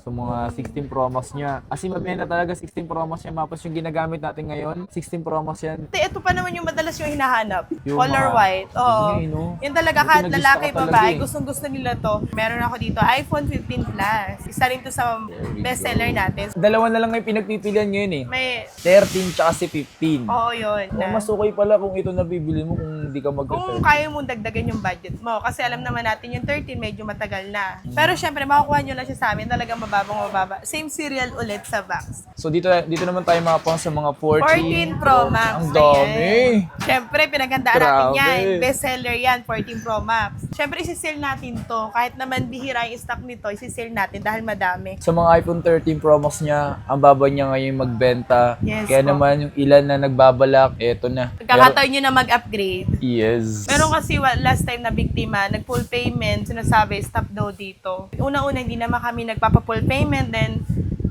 sa mga 16 Pro Max niya. Kasi mabenta talaga 16 Pro Max niya. Mapos yung ginagamit natin ngayon, 16 Pro Max yan. Ito pa naman yung madalas yung hinahanap. Yung Color mga- white. Oo. Yun, no? Yun talaga, Buti kahit nag-lista lalaki, ka talaga babae, eh. gustong-gusto nila to. Meron ako dito, iPhone 15 Plus. Isa rin to sa we bestseller go. natin. Dalawa na lang yung pinagpipilian ngayon eh. May, 13 tsaka si 15. oo yun. Oh, mas okay pala kung ito na bibili mo kung hindi ka mag Kung kaya mong dagdagan yung budget mo. Kasi alam naman natin yung 13 medyo matagal na. Pero syempre, makukuha nyo lang siya sa amin. Talagang mababa. Same serial ulit sa box. So dito naman tayo makapang sa mga 14. 14 Pro Max. Ang dami. Ayan. Syempre, pinaghandaan natin Grabe. yan. Bestseller yan, 14 Pro Max. Syempre, isi-sale natin to. Kahit naman bihira yung stock nito, isi-sale natin dahil madami. Sa mga iPhone 13 Pro Max niya, ang baba niya ngayon magbenta. Yes Kaya po. naman yung ilan na nagbabalak, eto na. Kakataon nyo na mag-upgrade. Yes. Meron kasi last time na biktima, nag-full payment, sinasabi, stop daw dito. Una-una, hindi naman kami nagpapa-full payment, then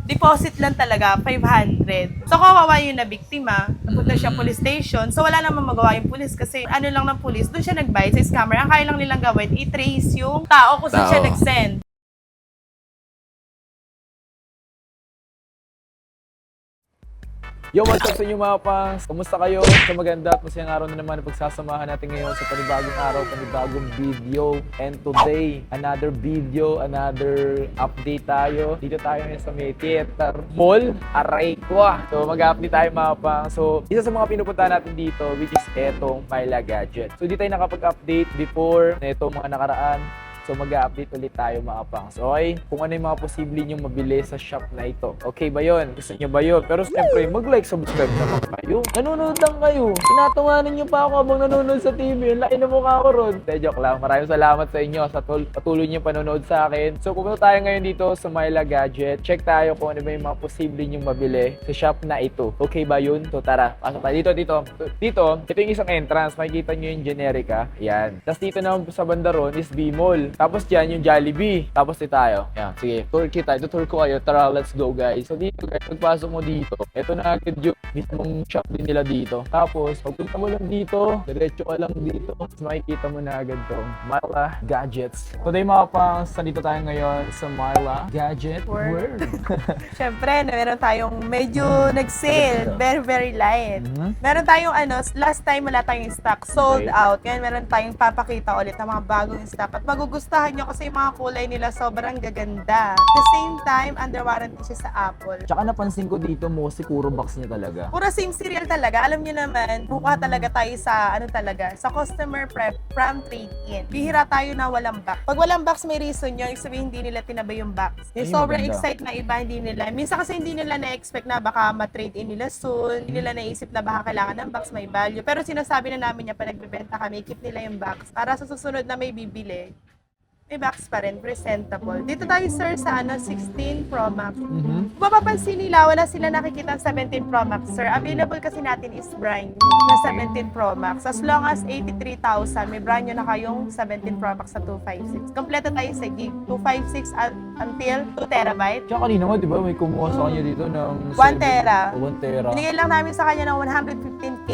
deposit lang talaga, 500. So, kawawa yung na biktima, napunta siya police station. So, wala namang magawa yung police kasi ano lang ng police, doon siya nagbayad sa scammer. Ang kaya lang nilang gawin, i-trace yung tao kung saan siya Tao. nag-send. Yo, what's up sa inyo mga pangs? Kamusta kayo? Sa maganda at masayang araw na naman na pagsasamahan natin ngayon sa panibagong araw, panibagong video. And today, another video, another update tayo. Dito tayo ngayon sa may Theater Mall, Aray ko. So mag-update tayo mga pangs. So isa sa mga pinupunta natin dito, which is etong Myla Gadget. So di tayo nakapag-update before na itong mga nakaraan. So mag-update ulit tayo mga pangs. Okay? Kung ano yung mga posible nyo mabili sa shop na ito. Okay ba yun? Gusto nyo ba yun? Pero siyempre, mag-like, subscribe naman kayo. Nanonood lang kayo. Tinatawanan nyo pa ako habang nanonood sa TV. Ang laki na mukha ko ron. Joke lang. Maraming salamat sa inyo sa patuloy nyo panonood sa akin. So pumunta tayo ngayon dito sa Myla Gadget. Check tayo kung ano ba yung mga posible nyo mabili sa shop na ito. Okay ba yun? So tara, pasok tayo. Dito, ito yung isang entrance. Makikita nyo yung Generica. Yan. Tapos dito naman sa bandaron is B-Mall. Tapos dyan yung Jollibee. Tapos dito tayo. Yan, sige. Tour kita. Tour ko kayo. Tara, let's go guys. So dito guys, pagpasok mo dito, ito na agad yung mismong shop din nila dito. Tapos, pagpunta mo lang dito, diretso ka lang dito. Tapos makikita mo na agad to. Myla Gadgets. Today mga pangs, nandito tayo ngayon sa Myla Gadget World. Syempre, meron tayong medyo nag-sale. Very light. Meron tayong last time wala tayong stock. Sold Okay. out. Ngayon meron tayong papakita ulit ng mga bagong stock. At magugustuhan nyo kasi yung mga kulay nila sobrang gaganda. At the same time, under warranty siya sa Apple. Tsaka napansin ko dito, mostly puro box niya talaga. Pura same serial talaga. Alam nyo naman, buka talaga tayo sa sa customer prep from trade-in. Bihira tayo na walang box. Pag walang box, may reason yun. Ibig sabihin, hindi nila tinabay yung box. Yung Ay, sobrang maganda. excite na iba, hindi nila. Minsan kasi hindi nila na-expect na baka ma-trade-in nila soon. Hindi nila naisip na baka kailangan ng box, may value. Pero sinasabi na namin niya, pa nagbebenta kami, keep nila yung box. Para sa susunod na may bibili, may box pa rin, presentable. Dito tayo, sir, sa 16 Pro Max. Kung mapapansin nila, wala sila nakikita ang 17 Pro Max, sir. Available kasi natin is brand new na 17 Pro Max. As long as 83,000, may brand new na kayong 17 Pro Max sa 256. Kompleto tayo sa gig. 256 until 2 terabyte. Tsaka kanina nga, di ba, may kumuha sa kanya dito ng 1 tera. 1 tera. Binigay lang namin sa kanya ng 115K.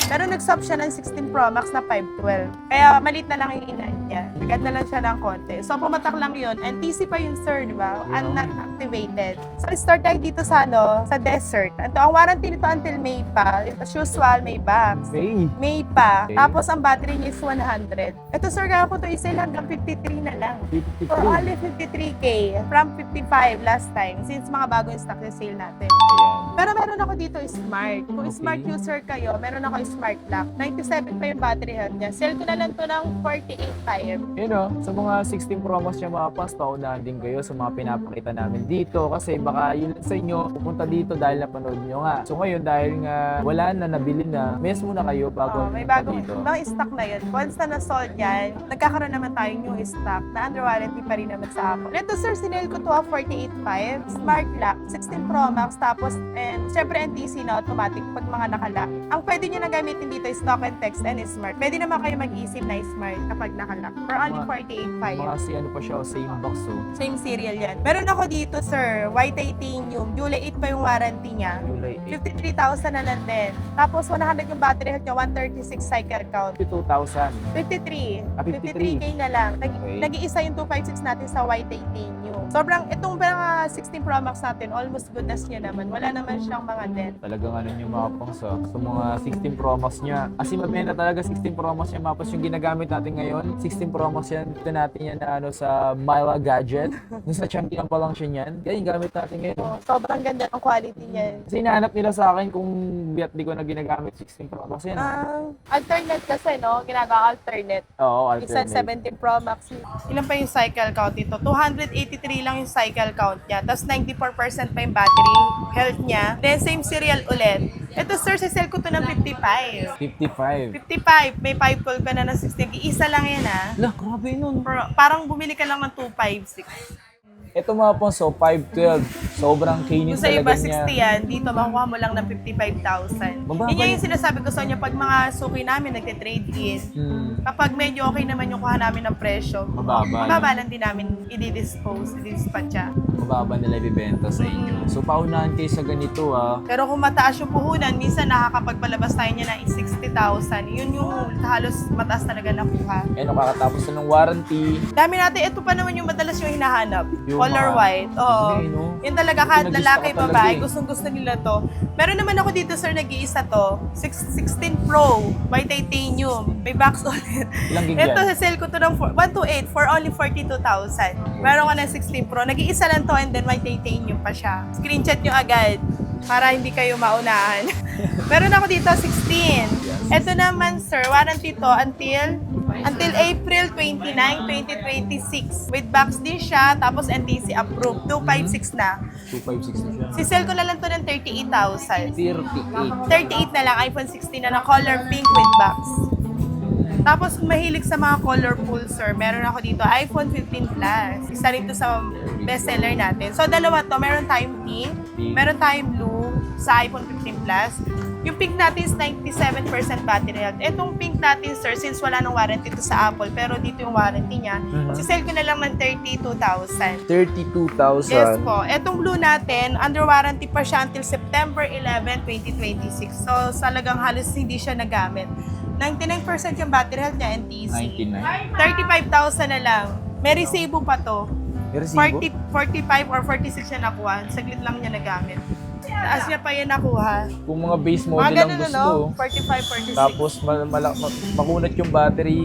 Pero nag-swap siya ng 16 Pro Max na 512. Kaya maliit na lang yung ina niya. Nagad na lang siya ng konti. So, pumatak lang yun. NTC pa yun, sir, di ba? Yeah. Not activated. So, start tayo dito sa sa desert. Ang warranty nito until May pa. As usual, may box. Hey! May pa. Okay. Tapos, ang battery niya is 100. Ito, sir, kaya ko ito i-sell hanggang 53 na lang. 53. For only 53K. From 55 last time. Since mga bagong stock sa sale natin. Ayan. Pero meron ako dito smart. Kung Okay. smart user kayo, meron ako smart lock. 97 pa yung battery health niya. Sell ko na lang to ng 48.5. Yun o, sa mga 16 promos niya mga pas, paunahan din kayo sa mga pinapakita namin dito. Kasi baka yun sa inyo, pupunta dito dahil napanood nyo nga. So ngayon, dahil nga wala na, nabili na, mess muna kayo bago May pumunta bagong dito. mga stock na yun. Once na na-sold yan, nagkakaroon naman tayong new stock na under warranty pa rin naman sa Apple. Ito, sir, sinel ko to 48.5. Smart lock, 16 Pro Max, tapos, and syempre NTC na automatic pag mga nakalock. Ang pwede nyo na gamitin dito is talk and text and smart. Pwede naman kayo mag-isip na smart kapag nakalock. For only 48.5. Kasi ano pa siya, same box o. Same serial yan. Meron ako dito, sir, white titanium. July 8 pa yung warranty niya. July 8. 53,000 na lang din. Tapos 100 yung battery health niya, 136 cycle count. 52,000. 53. Ah, 53. 53K na lang. Okay. Nag-iisa yung 256 natin sa white titanium. Sobrang, itong mga 16 Pro Max natin, almost goodness niya naman. Wala naman siyang mga dent. Talagang ano yung mga pangs sa mga 16 Pro Max niya. Kasi mabenta talaga 16 Pro Max niya mapos yung ginagamit natin ngayon. 16 Pro Max yan. Ito natin yan na ano sa Myla Gadget. Nung sa champion pa lang siya niyan. Kaya yung gamit natin ngayon. Oh, sobrang ganda ng quality niya. Kasi hinahanap nila sa akin kung biat di ko na ginagamit 16 Pro Max yan. Alternate kasi, no? Ginagawa alternate. Oo, Isa alternate. 17 Pro Max. Ilan pa yung cycle count dito? 283 lang yung cycle count niya. Tapos 94% pa yung battery health niya. Then same serial ulit. Ito sir, sisell ko to ng 55. 55. 55. May 5 call ka na ng 60. Isa lang yan Lah, grabe nun. Parang bumili ka lang ng 256. Ito mga pangs, so 512. Sobrang kinis Kung sa iba talaga 60 niya. yan, dito makuha mo lang ng 55,000. Mababa Yun yun. yung sinasabi ko sa inyo pag mga suki namin nagte-trade in. Kapag medyo okay naman yung kuha namin ng presyo, mababa lang din namin i-dispatcha. Mababa nila ibibenta sa inyo. So paunahan kayo sa ganito Pero kung mataas yung puhunan, minsan nakakapagpalabas tayo niya ng 60,000. Yun yung halos mataas talaga nakuha. Ano, kakatapos na ng warranty. Dami natin, ito pa naman yung madalas yung hinahanap. Yung Color mga- white. Oo. Hindi, no? Yun talaga, kahit Pinag-gusto lalaki, ka talaga babae, eh. gustong-gusto nila to. Meron naman ako dito, sir, nag-iisa to. 16 Pro, by titanium. May box ulit. Ilang gig Ito, yan? sa sale ko to ng 128 for only 42,000. Meron ka ng 16 Pro. Nag-iisa lang to and then may titanium pa siya. Screenshot nyo agad para hindi kayo maunahan. Meron ako dito 16. Ito naman, sir, warranty to until April 29, 2026. With box din siya, tapos NTC approved. 256 na. 256 na siya. Si-sell ko na lang to ng 38,000. 38. 38 na lang, iPhone 16 na ng color pink with box. Tapos kung mahilig sa mga colorful, sir, meron ako dito iPhone 15 Plus. Isa rin to sa bestseller natin. So, dalawa to. Meron tayong pink, meron tayong blue sa iPhone 15 Plus. Yung pink natin is 97% battery health. Etong pink natin, sir, since wala nang warranty to sa Apple, pero dito yung warranty niya, si-sell ko na lang ng 32,000. 32,000. Yes po. Etong blue natin, under warranty pa siya until September 11, 2026. So, talagang halos hindi siya nagamit. 99% yung battery health niya, NTC. 99. 35,000 na lang. May resibo pa to. Resibo? 45 or 46 siya nakuha. Saglit lang niya nagamit. Taas niya pa yan nakuha. Kung mga base Mga model ang ganun, gusto, ano? 45, 46. tapos makunat yung battery,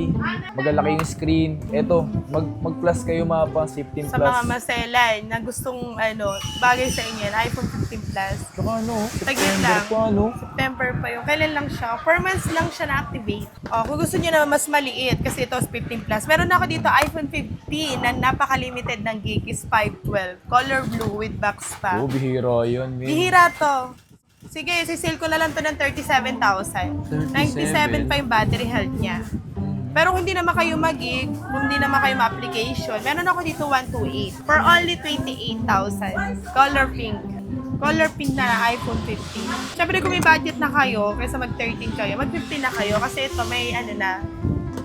magalaki yung screen. Eto, mag-plus kayo mga pang 15 Sa plus. mga maselan na gustong bagay sa inyo, iPhone 15 Plus. Tsaka ano, Saglit September lang. pa ano. September pa yung. Kailan lang siya? 4 months lang siya na-activate. Kung gusto niyo na mas maliit, kasi ito is 15 Plus. Meron ako dito iPhone 15 na napaka-limited ng gig is 512. Color blue with box pa. Oh, bihira yun. Man. Bihira to. Sige, sisale ko na lang to ng 37,000. 97 pa yung battery health niya. Pero kung hindi naman kayo mag-gig, kung hindi naman kayo ma-application, meron ako dito 128 for only 28,000. Color pink. Color pink na iPhone 15. Siyempre kung may budget na kayo, kaysa mag-13 kayo, mag-15 na kayo kasi ito may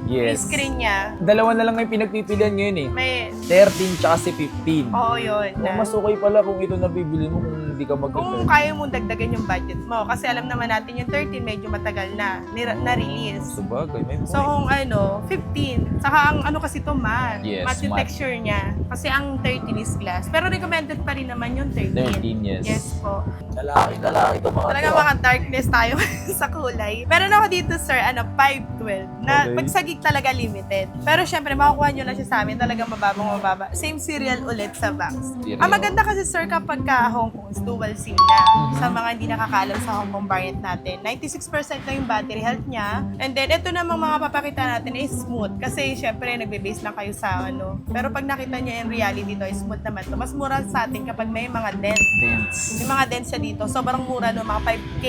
may Yes. screen niya. Dalawa na lang yung pinagpipilian ngayon eh. May, 13 tsaka si 15. oo yun. Oh, mas okay pala kung ito nabibili mo kung hindi ka Kung mag-13. kaya mong dagdagan yung budget mo, kasi alam naman natin yung 13 medyo matagal na, na-release. Sabagay, may point. So kung 15, saka ang kasi ito matte. Yes, Matte yung matte. texture niya. Kasi ang 13 is glass. Pero recommended pa rin naman yung 13. 13, yes. Yes po. Lalaki ito mga Talaga mga darkness tayo sa kulay. Meron ako dito sir, 512 na Okay. pagsagig talaga limited. Pero syempre makukuha nyo na siya sa amin talaga mababa. Same serial ulit sa box. Serial. Ang maganda kasi sir kapag ka Hong Kong is dual SIM na. Sa mga hindi nakakalam sa Hong Kong variant natin. 96% na yung battery health niya. And then ito namang mga papakita natin is smooth. Kasi syempre nagbe-base lang kayo sa Pero pag nakita nyo in reality dito, smooth naman to. Mas mura sa atin kapag may mga dent. Dents. May mga dents siya dito. Sobrang mura no, mga 5K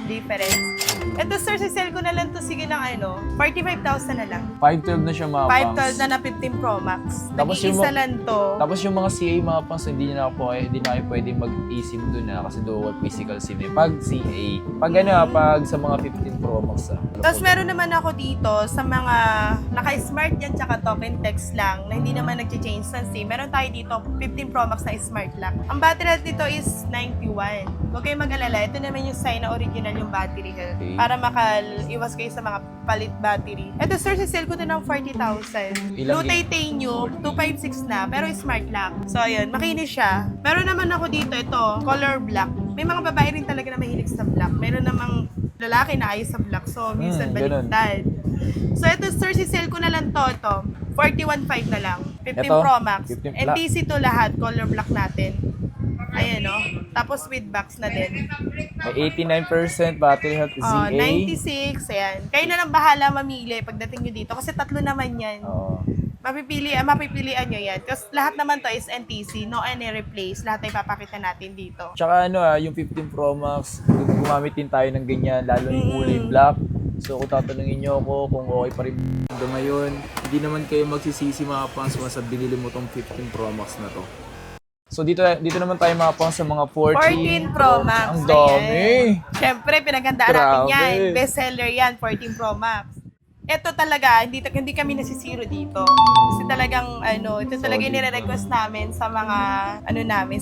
difference. Ito sir, sisell ko na lang to sige ng 45,000 na lang. 512 na siya mga pangs. 512 na 15 Pro Max. Tapos yung Nag-iisa mga- lang to. Tapos yung mga CA mga pangs, hindi na kayo pwede mag-eSIM doon na kasi dual physical SIM eh. Pag CA, pag pag sa mga 15 Pro Max Tapos meron naman ako dito sa mga naka-smart yan tsaka token text lang na hindi naman nag-change ng SIM. Meron tayo dito 15 Pro Max na smart lang. Ang battery health nito is 91. Huwag kayong mag-alala. Ito naman yung sign na original yung battery health. Okay. Para makaiwas kayo sa mga palit battery. Ito sir, si-sell ko ito ng 40,000. Ilang Blue titanium, 256 na, pero smart lock. So ayun, makinis siya. Meron naman ako dito, ito, color black. May mga babae rin talaga na mahilig sa black. Meron namang lalaki na ayos sa black. So minsan ganun. baliktad. So ito sir, si-sell ko na lang to. 41.5 na lang. 15 Ito, Pro Max. 15 NTC to lahat, color black natin. Ayan no. Tapos with box na din. May 89% battery health ZA. 96, ayan. Kayo na lang bahala mamili pagdating nyo dito. Kasi tatlo naman yan. Oo. Mapipilian nyo yan. Kasi lahat naman to is NTC, no any replace. Lahat ay papakita natin dito. Tsaka yung 15 Pro Max, gumamit din tayo ng ganyan, lalo yung kulay black. So kung tatanungin nyo ako kung okay pa rin hanggang ngayon, hindi naman kayo magsisisi mga pang sa binili mo tong 15 Pro Max na to. So dito naman tayo mga pang sa mga 14 Pro Max. Ang dami! Siyempre, pinaghandaan natin Grabe. yan. Bestseller yan, 14 Pro Max. Ito talaga, hindi kami nasisiro dito. Kasi talagang, ito talaga yung nire-request namin sa mga,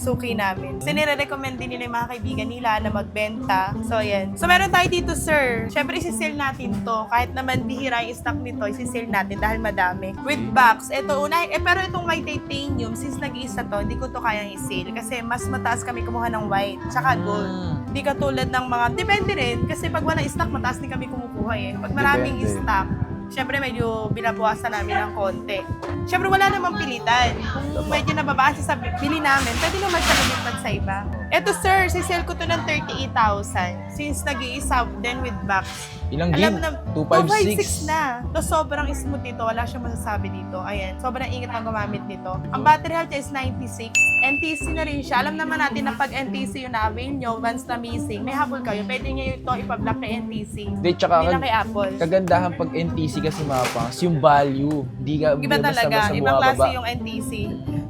suki namin. Kasi nire-recommend din nila yung mga kaibigan nila na magbenta. So, ayan. So, meron tayo dito, sir. Siyempre, isi-sell natin to. Kahit naman bihira yung stock nito, isi-sell natin dahil madami. With box, ito una, pero itong white titanium, since nag-iisa to, hindi ko to kayang i-sell. Kasi mas mataas kami kumuha ng white, tsaka gold. Hindi katulad ng mga, depende rin. Kasi pag wala stock, mataas din kami kumukuha eh. Pag maraming Depende. stock, syempre medyo binabawasan namin ng konti. Syempre wala namang pilitan. Kung medyo nababaan siya sa bili namin, pwede naman siya lumipat sa iba. Eto sir, sisell ko to ng 38,000. Since nag-iisa din with box. Ilang Alam gig? na, 256 256. na. To sobrang smooth nito, wala siyang masasabi dito. Ayan, sobrang ingat ang gumamit nito. Ang battery health niya is 96. NTC na rin siya. Alam naman natin na pag NTC yung na-avail nyo, once na missing, may habol kayo. Pwede nyo ito ipa-block na NTC. Hindi, tsaka Hindi na kay Apple. kagandahan pag NTC kasi mga pangs, yung value. Hindi Iba talaga, ibang klase yung NTC.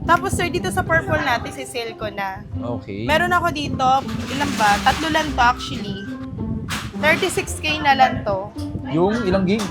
Tapos sir, dito sa purple natin, si-sale ko na. Okay. Meron ako dito, ilan ba? 3 lang to actually. 36K na lang to. Yung ilang gig?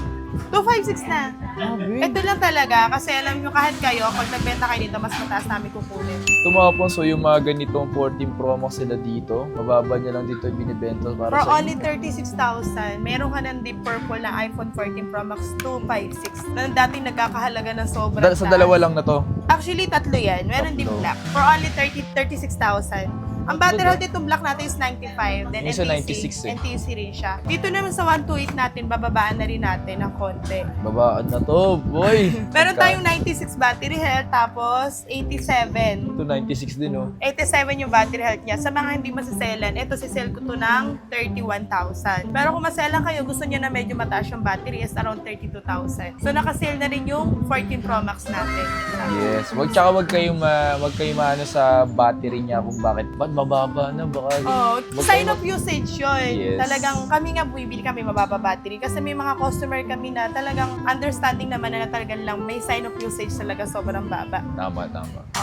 256 na. Grabe. Ito lang talaga, kasi alam nyo kahit kayo, pag nagbenta kayo dito, mas mataas namin kukunin. Tumapon, so yung mga ganitong 14 Pro Max sila dito, mababa niya lang dito yung binibenta para For sa only 36,000, meron ka ng deep purple na iPhone 14 Pro Max 256 na dating nagkakahalaga ng sobrang Sa taas. dalawa lang na to. Actually, tatlo yan. Meron din Tatlo. black. For only 36,000. Ang battery health itong black natin is 95. Then Yung isa NTC. 96 eh. NTC rin siya. Dito naman sa 128 natin, bababaan na rin natin ng konti. Babaan na to, boy. Meron tayong 96 battery health, tapos 87. Ito 96 din, oh. 87 yung battery health niya. Sa mga hindi masiselan, ito si-sell ko to ng 31,000. Pero kung maselan kayo, gusto niya na medyo mataas yung battery, is around 32,000. So nakasale na rin yung 14 Pro Max natin. Yes. Wag kayong maano sa battery niya kung ba't mababa na baka. Oh, Wag sign kayo of usage yun. Yes. Talagang kami nga bumibili kami mababa battery kasi may mga customer kami na talagang understanding naman na talagang lang may sign of usage talaga sobrang baba. Tama.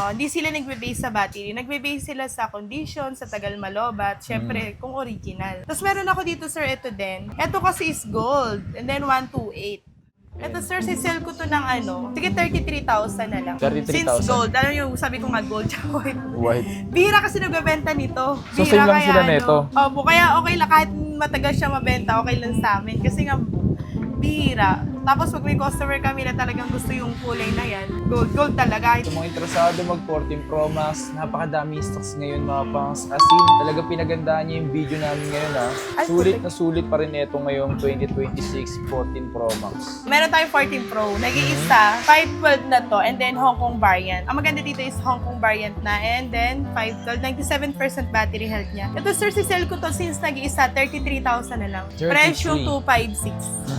Hindi sila nagbe-base sa battery. Nagbe-base sila sa condition, sa tagal malobat, syempre kung original. Tapos meron ako dito sir, ito din. Ito kasi is gold and then 128. Ito sir, si-sell ko to ng sige 33,000 na lang. 33,000. Since gold, alam yung sabi ko nga gold tsaka white. White. Bihira kasi nagbebenta nito. So, Bihira same lang sila nito? Opo, kaya okay lang kahit matagal siya mabenta, okay lang sa amin. Kasi nga, bihira. Tapos pag may customer kami na talagang gusto yung kulay na yan, gold talaga. Sa mga interesado mag 14 Pro Max, napakadami stocks ngayon mga pangs. As in, talaga pinagandaan niya yung video namin ngayon ha. Ay, Sulit na sulit pa rin ito ngayong 2026 14 Pro Max. Meron tayong 14 Pro, nag-iisa, 512 na to, and then Hong Kong variant. Ang maganda dito is Hong Kong variant na, and then 512, 97% battery health niya. Ito sir, si sell ko to since nag-iisa, 33,000 na lang. 33. Presyong 256.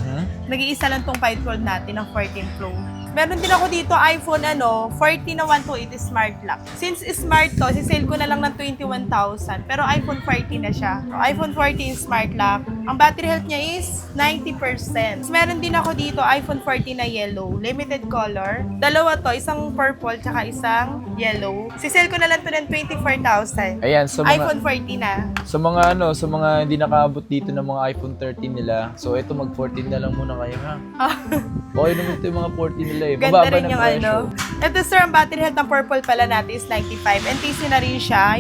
Nag-iisa lang tong 512 natin ng 14 Pro. Meron din ako dito iPhone 14 na 128 Smart Lock. Since smart to, si-sale ko na lang ng 21,000. Pero iPhone 14 na siya. So, iPhone 14 Smart Lock. Ang battery health niya is 90%. Meron din ako dito iPhone 14 na yellow. Limited color. Dalawa to, isang purple tsaka isang yellow. Si-sale ko na lang to ng 24,000. Ayan, sa mga iPhone 14 na. sa mga hindi nakaabot dito ng mga iPhone 13 nila. So ito mag 14 na lang muna kayo ha. Okay naman ito yung mga 14 nila eh. Ganda Mababa rin ng yung presyo. Ito sir, ang battery health ng purple pala natin is 95. NTC na rin siya.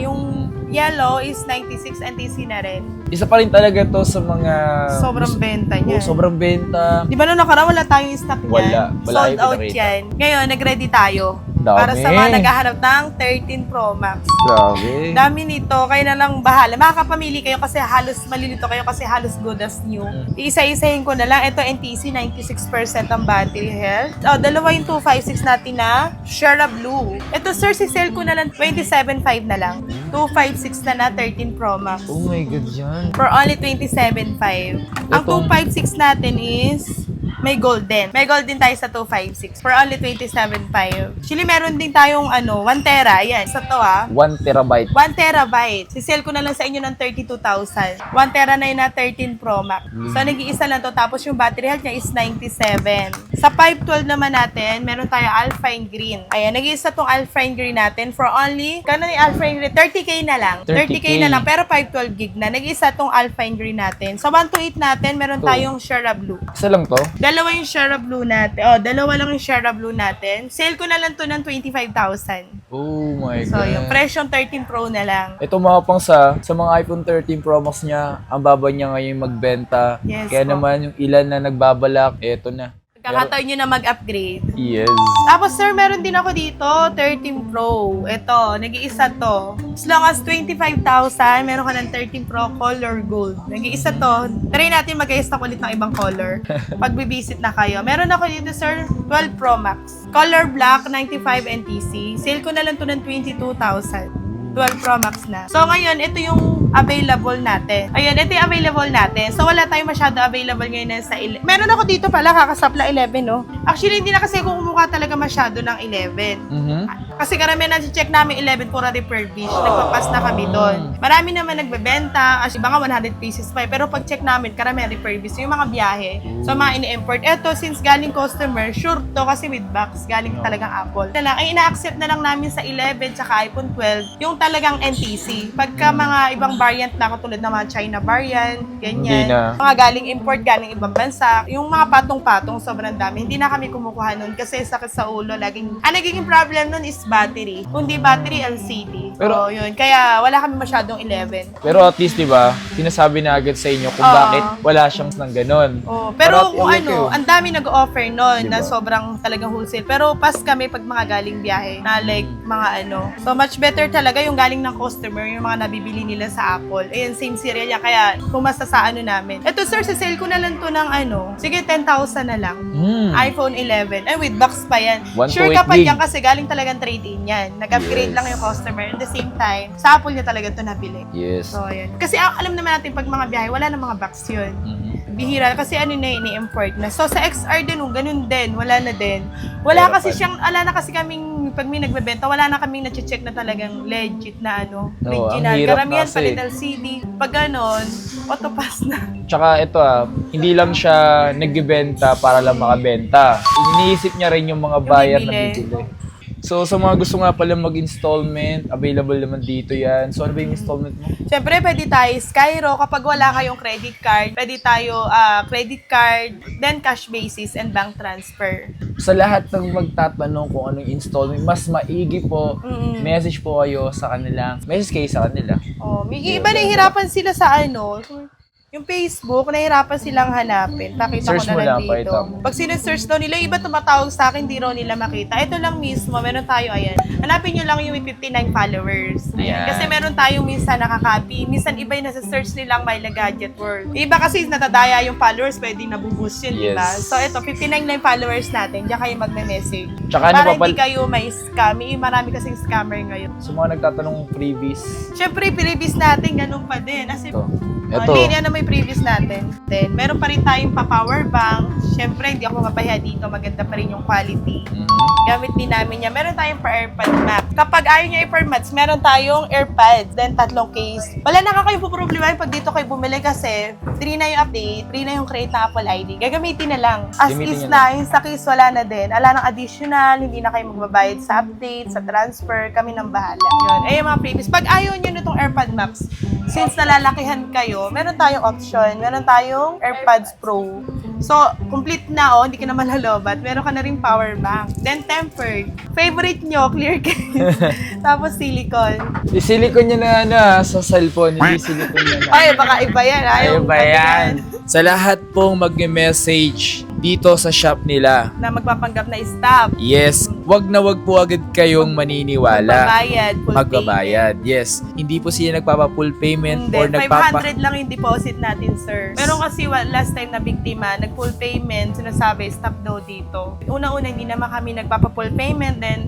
yellow is 96 NTC na rin. Isa pa rin talaga to sa mga... Sobrang benta niya. Sobrang benta. Di ba nung nakaraan wala tayong stock niyan? Wala Sold yung out pinakita. yan. Ngayon, nag-ready tayo. Dami. Para sa mga naghahanap ng 13 Pro Max. Grabe. Dami nito, kayo na lang bahala. Makakapamili kayo kasi halos malilito kayo kasi halos good as new. Iisa-isahin ko na lang. Ito NTC, 96% ang battery health. Dalawa yung 256 natin na Shara Blue. Ito sir, si sale ko na lang 27.5 na lang. 256 na 13 Pro Max. Oh my God, yan. For only 27.5. Ang Itong- 256 natin is may golden. May golden tayo sa 256 for only 27.5. Actually, meron din tayong 1 tera. Ayan, sa to 1 terabyte. 1 terabyte. Sisell ko na lang sa inyo ng 32,000. 1 tera na yun na 13 Pro Max. So, nag-iisa lang to. Tapos yung battery health niya is 97. Sa 512 naman natin, meron tayo Alpine Green. Ayan, nag-iisa tong Alpine Green natin for only, kano yung Alpine Green? 30K na lang. 30K na lang, pero 512 gig na. Nag-iisa tong Alpine Green natin. Sa 128 natin, meron To. tayong Shara Blue. Isa lang to? Dalawa yung Shara Blue natin. Dalawa lang yung Shara Blue natin. Sale ko na lang to ng 25,000. Oh my So, God. yung presyong 13 Pro na lang. Ito mga pang sa mga iPhone 13 Pro Max niya, ang baba niya ngayon magbenta. Yes Kaya po. naman yung ilan na nagbabalak, eto na. Kakataon nyo na mag-upgrade. Yes. Tapos sir, meron din ako dito, 13 Pro. Ito, nag-iisa to. As long as 25,000, meron ka ng 13 Pro Color Gold. Nag-iisa to. Try natin mag-i-stock ulit ng ibang color. Pag bibisit na kayo. Meron ako dito sir, 12 Pro Max. Color Black, 95 NTC. Sale ko na lang to ng 22,000. 12 Pro Max na. So, ngayon, ito yung available natin. Ayun, ito yung available natin. So, wala tayong masyado available ngayon sa 11. Meron ako dito pala, kakasapla 11, no? Actually, hindi na kasi ako kumukuha talaga masyado ng 11. Mhm. Kasi karamihan na-check namin 11 pura refurbished. Nagpapas na kami doon. Marami naman nagbebenta. As iba nga 100 pieces pa. Pero pag check namin, karamihan refurbished. Yung mga biyahe. So, mga ini-import. Eto, since galing customer, sure to kasi with box. Galing talagang Apple. Na lang, ay ina-accept na lang namin sa 11 tsaka iPhone 12 yung talagang NTC. Pagka mga ibang variant na katulad ng mga China variant, ganyan. Hindi na. Mga galing import, galing ibang bansa. Yung mga patong-patong, sobrang dami. Hindi na kami kumukuha nun kasi sakit sa ulo. Ang nagiging problem nun is battery. Kundi battery, LCD. Pero- So, yun. Kaya wala kami masyadong 11. Pero at least, di ba, sinasabi na agad sa inyo kung Oo. bakit wala siyang ng ganon. Oh, pero Para kung ulit ano, kayo. ang dami nag-offer nun na Diba? sobrang talagang wholesale. Pero pas kami pag mga galing biyahe na like mga ano. So much better talaga yung galing ng customer, yung mga nabibili nila sa Apple. Ayan, same serial yan. Kaya pumasa sa ano namin. Ito sir, sa sale ko na lang to ng ano. Sige, 10,000 na lang. iPhone 11. Ay, with box pa yan. 128 Sure ka pa gig. yan kasi galing talagang trade-in yan. Nag-upgrade Yes. lang yung customer. At the same time, sa Apple niya talaga to nabili. Yes. So, ayan. Kasi alam naman natin pag mga biyahe, wala na mga box yun. Mhm. Bihira kasi ano na ini-import na. So sa XR din, ganun din, wala na din. Wala Pero kasi pag- siyang, ala na kasi kaming, pag may nagbebenta, wala na kaming na-check na talagang legit na ano, Oo, original. ang hirap Karamihan kasi. pa rin LCD. Pag ganon, autopass na. Tsaka ito hindi lang siya nagbebenta para lang makabenta. Iniisip niya rin yung mga buyer na bibili. bibili. So, sa mga gusto nga pala mag-installment, available naman dito yan. So, ano ba yung installment mo? Siyempre, pwede tayo Skyro. Kapag wala kayong credit card, pwede tayo credit card, then cash basis and bank transfer. Sa lahat ng magtatanong kung anong installment, mas maigi po, message po kayo sa kanila. Message kayo sa kanila. Oh, may iba nahihirapan sila sa ano, yung Facebook, nahihirapan silang hanapin. Pakita Search ko mo na lang lang, dito. pakita mo. Pag sinesearch daw nila, iba tumatawag sa akin, di raw nila makita. Ito lang mismo, meron tayo, ayan. Hanapin nyo lang yung may 59 followers. Ayan. Ayan. Kasi meron tayong minsan nakaka-copy. Minsan iba yung nasa-search nilang Myla Gadget World. Iba kasi natadaya yung followers, pwedeng nabuboost yun, di ba? Yes. So ito, 59 na yung followers natin. Diyan kayo magme-message. Tsaka Para ano pa hindi kayo may scam. Marami kasing scammer ngayon. Sa mga nagtatanong freebies, Siyempre, previous natin, ganun pa din. As in, ito. Hindi na may previous natin. Then, meron pa rin tayong pa-power bank. Siyempre, hindi ako mapahiya dito. Maganda pa rin yung quality. Mhm. Gamit din namin yan. Meron tayong pa-AirPod Max. Kapag ayaw nyo i-permats, meron tayong AirPods. Then, 3 case. Wala na kayo puproblemahin pag dito kayo bumili kasi free na yung update, free na yung create na Apple ID. Gagamitin na lang. As Gamitin is nyo na, yung sa case wala na din. Wala nang additional, hindi na kayo magbabayad sa update, sa transfer. Kami nang bahala. Yun. Ay, yung mga previous. Pag ayaw nyo nitong AirPod Max, since nalalakihan kayo, meron tayong option. Meron tayong AirPods Pro. So, complete na hindi ka na malalobat. Meron ka na rin power bank. Then, tempered. Favorite nyo, clear case. Tapos, silicone. Isilikon niya sa cellphone, hindi silikon niya na. Ay, baka iba yan. Ayaw Ayun ba yan? Sa lahat pong mag-message dito sa shop nila, Na magpapanggap na stop. yes, wag na wag po agad kayong maniniwala. Magbabayad. Full Magbabayad, yes. Hindi po sila nagpapa-full payment Hindi, or 500 lang yung deposit natin, sir. Pero kasi last time na biktima, nag-full payment, sinasabi, stop daw dito. Una-una, hindi naman kami nagpapa-full payment, then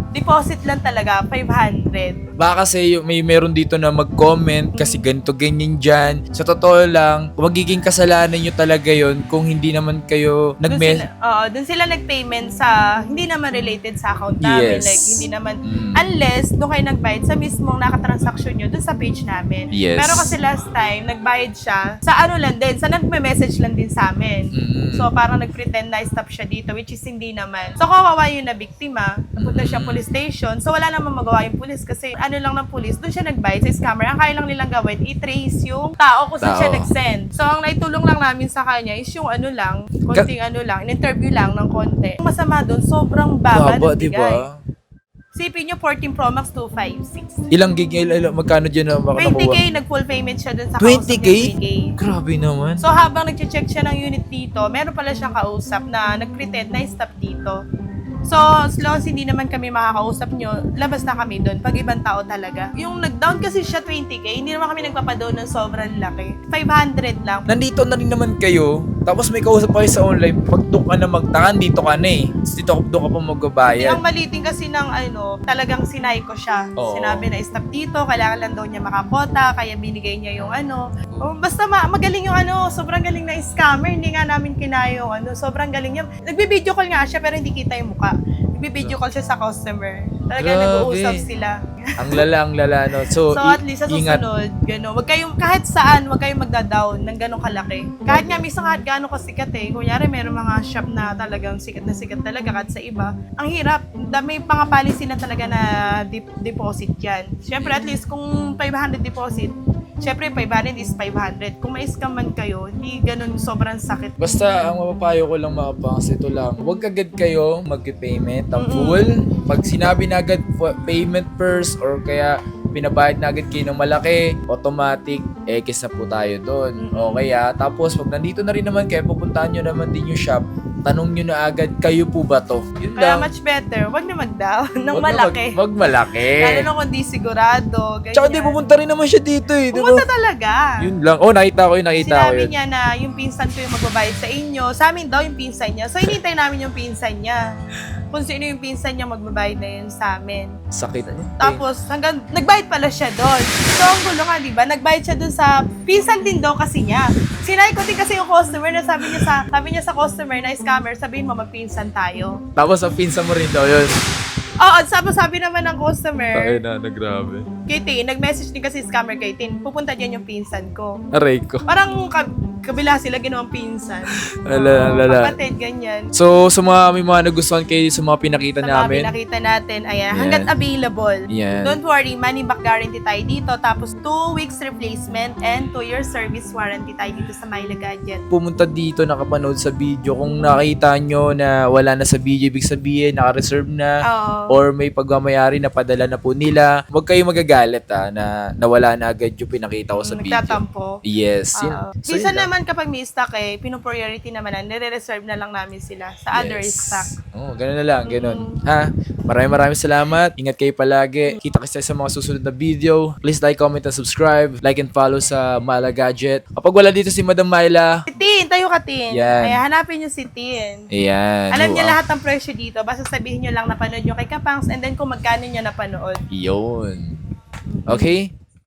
deposit lang talaga, 500. Baka kasi meron dito na mag-comment kasi ganito ganyan dyan. Sa totoo lang, magiging kasalanan nyo talaga yon kung hindi naman kayo Doon sila nag-payment sa, hindi naman related sa account namin. Yes. Like, hindi naman, unless doon kayo nagbayad sa mismong nakatransaction nyo doon sa page namin. Yes. Pero kasi last time, nagbayad siya sa ano lang din, sa nagme-message lang din sa amin. So, parang nag-pretend na stop siya dito, which is hindi naman. So, kawawa yung na biktima, napunta siya police station. So, wala namang magawa yung police kasi ano lang ng police, doon siya nagbayad sa scammer. Ang kaya lang nilang gawin, i-trace yung tao kung saan siya nag-send. So, ang naitulong lang namin sa kanya is yung ano lang, konting ano lang, in-interview lang ng konti. Ang masama doon, sobrang baba ng bigay. Diba? Sipin nyo, 14 Pro Max 256. Ilang gig, magkano dyan na makakuha? 20K, nag-full payment siya dun sa 20K? 20K. Grabe naman. So, habang nag-check siya ng unit dito, meron pala siyang kausap na nag-pretend na stop dito. So, as long as hindi naman kami makakausap nyo, labas na kami doon pag ibang tao talaga. Yung nag-down kasi siya 20K, hindi naman kami nagpapadown ng sobrang laki. 500 lang. Nandito na rin naman kayo, tapos may kausap pa kayo sa online, pag doon ka na magtakan, dito ka na eh. Doon ka pa magbabayad. Ang mali din kasi ng talagang sinay ko siya. Oo. Sinabi na stop dito, kailangan lang daw niya makakota, kaya binigay niya yung basta magaling yung sobrang galing na scammer, hindi nga namin kinaya yung sobrang galing niya. Nagbi-video call nga siya pero hindi kita yung mukha. Nagbi-video call siya sa customer. Talaga Grabe. nag-uusap sila. Ang lala, no? So, So at least sa ingat. susunod, wag kayong, kahit saan, wag kayong magda-down ng ganong kalaki. Kahit nga minsan kahit gaano kasikat kunyari meron mga shop na talagang sikat na sikat talaga kahit sa iba. Ang hirap, may mga policy na talaga na deposit yan. Siyempre at least kung 500 deposit, siyempre 500 is 500. Kung ma-scam man kayo, hindi ganun sobrang sakit. Basta, ang mapapayo ko lang mga pangs, ito lang. Huwag agad kayo mag-payment ang full. Pag sinabi na agad payment first or kaya binabayad na agad kayo ng malaki, automatic, X na po tayo doon. Okay Tapos, pag nandito na rin naman kayo, pupuntahan nyo naman din yung shop, tanong nyo na agad, kayo po ba to? Yun Kaya lang. much better, wag na mag-down ng Wag na malaki. Wag malaki. Lalo na kung di sigurado, ganyan. Tsaka di pupunta rin naman siya dito eh. di ba? Pumunta talaga. Yun lang. Oh, nakita ko yun. Sinabi yun. niya na yung pinsan ko yung magbabayad sa inyo. Sa amin daw yung pinsan niya. So, hinintay namin yung pinsan niya. Kung sino yung pinsan niya magbabayad na yun sa amin. Sakit. Tapos, hanggang, nagbayad pala siya doon. So, ang gulo nga, di ba? Nagbayad siya doon sa pinsan din daw kasi niya. Sinay ko din kasi yung customer na sabi niya sa customer na scammer, sabihin mo magpinsan tayo. Tapos ang pinsa mo rin daw yun. Oo, sabi naman ng customer, grabe. kay Tin, nag-message din kasi scammer kay Tin, pupunta dyan yung pinsan ko. Aray ko. Parang kabila sila ginawang pinsan. Alala. Kapatid, ganyan. So, sa mga may mga nagustuhan kayo sa mga pinakita Sa mga namin. pinakita natin, ayan, Yan. hanggat available. Yan. Don't worry, money back guarantee tayo dito. Tapos 2 weeks replacement and 2 years service warranty tayo dito sa Myla Gadget. Pumunta dito, nakapanood sa video. Kung nakita nyo na wala na sa video, ibig sabihin, naka-reserve na. Oo. Or may pagmamayari na padala na po nila. Huwag kayong magagalit na nawala na agad yung pinakita ko sa video. Nagtatampo. Yes. Oo. So, Minsan yun lang. naman kapag may stock pino-priority naman na, nire-reserve na lang namin sila sa other stock. Oh, ganun na lang, ganun. Ha? Maraming salamat. Ingat kayo palagi. Kita kasi sa mga susunod na video. Please like, comment, and subscribe. Like and follow sa Myla Gadget. Kapag wala dito si Madam Myla, Si Tin, tayo ka Tin. Yan. Ayan, hanapin nyo si Tin. ayan. Alam niya Oh, lahat ng presyo dito. Basta sabihin nyo lang napanood nyo kay Kapangs and then kung magkano nyo napanood. Yun. Okay?